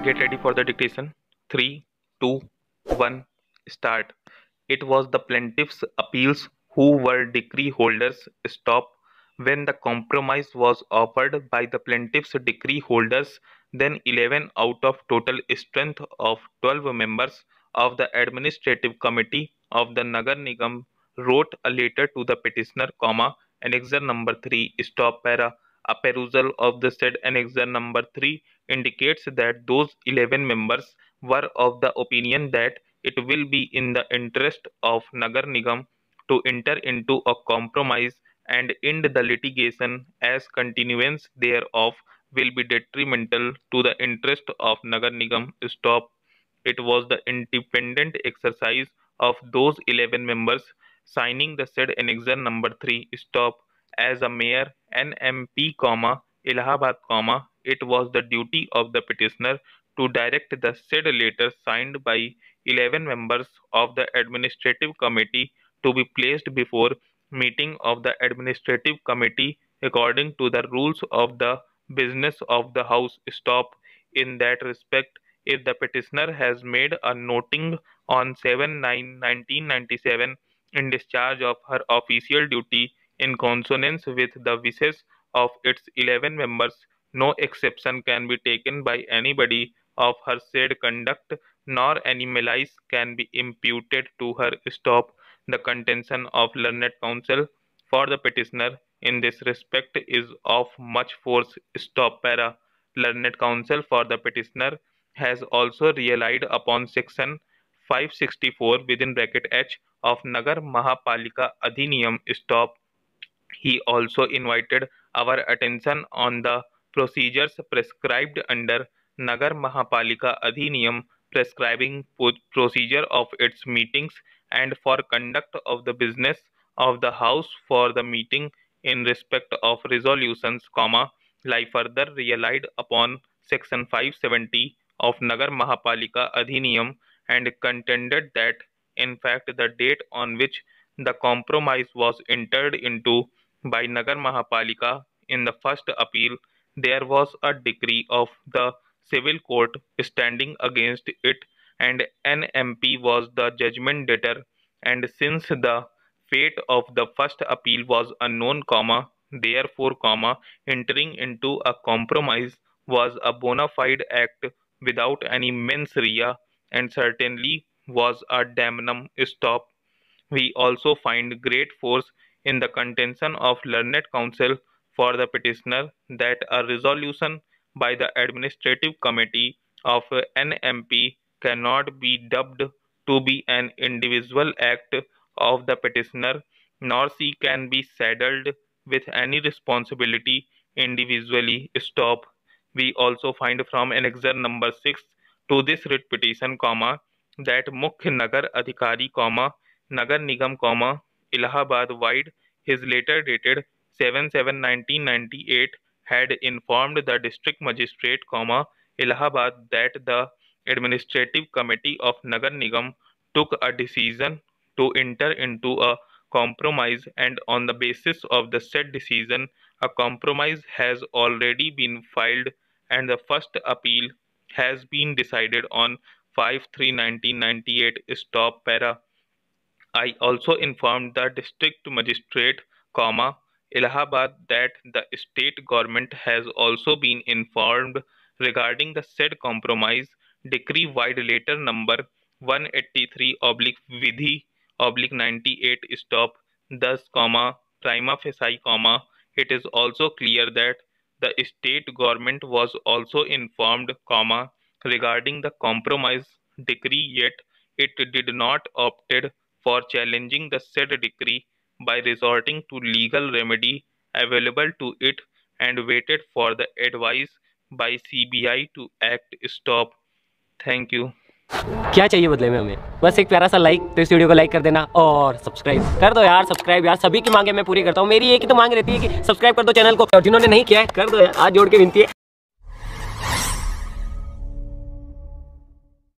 Get ready for the dictation. 3, 2, 1, start. It was the plaintiffs' appeals who were decree holders. Stop. When the compromise was offered by the plaintiffs' decree holders, then 11 out of total strength of 12 members of the administrative committee of the Nagar Nigam wrote a letter to the petitioner, annexure number 3, stop para. A perusal of the said annexure number 3 indicates that those 11 members were of the opinion that it will be in the interest of Nagar Nigam to enter into a compromise and end the litigation, as continuance thereof will be detrimental to the interest of Nagar Nigam. Stop. It was the independent exercise of those 11 members signing the said annexure number 3, stop, as a mayor, NMP, Allahabad, it was the duty of the petitioner to direct the said letter signed by 11 members of the administrative committee to be placed before meeting of the administrative committee according to the rules of the business of the house. Stop. In that respect, if the petitioner has made a noting on 7/9/1997 in discharge of her official duty in consonance with the wishes of its 11 members, no exception can be taken by anybody of her said conduct, nor any malice can be imputed to her. Stop. The contention of learned counsel for the petitioner in this respect is of much force. Stop para. Learned counsel for the petitioner has also relied upon section 564 within bracket H of Nagar Mahapalika Adhiniyam. Stop. He also invited our attention on the procedures prescribed under Nagar Mahapalika Adhiniyam, prescribing procedure of its meetings and for conduct of the business of the house for the meeting in respect of resolutions, lie further relied upon section 570 of Nagar Mahapalika Adhiniyam and contended that in fact the date on which the compromise was entered into by Nagar Mahapalika in the first appeal, there was a decree of the civil court standing against it, and NMP was the judgment debtor, and since the fate of the first appeal was unknown, therefore, entering into a compromise was a bona fide act without any mens rea, and certainly was a damnum. Stop. We also find great force in the contention of learned counsel for the petitioner that a resolution by the administrative committee of NMP cannot be dubbed to be an individual act of the petitioner, nor she can be saddled with any responsibility individually. Stop. We also find from annexure number 6 to this writ petition, that Mukhya Nagar Adhikari, Nagar Nigam, Allahabad wide, his letter dated 7/7/1998 had informed the district magistrate, Allahabad, that the administrative committee of Nagar Nigam took a decision to enter into a compromise, and on the basis of the said decision, a compromise has already been filed, and the first appeal has been decided on 5/3/1998. Stop para. I also informed the district magistrate, Allahabad, that the state government has also been informed regarding the said compromise. Decree wide letter number 183/Vidhi/98. Stop. Thus, prima facie, it is also clear that the state government was also informed, regarding the compromise decree, yet it did not opted for challenging the said decree by resorting to legal remedy available to it, and waited for the advice by CBI to act. Stop. Thank you. क्या चाहिए बदले में हमें? बस एक प्यारा सा like, तो इस वीडियो को लाइक कर देना और सब्सक्राइब कर दो यार। सब्सक्राइब यार, सभी की मांगे मैं पूरी करता हूँ। मेरी एक ही तो मांग रहती है कि सब्सक्राइब कर दो चैनल को, और जिन्होंने नहीं किया है कर दो यार, आज जोड़ के विनती है।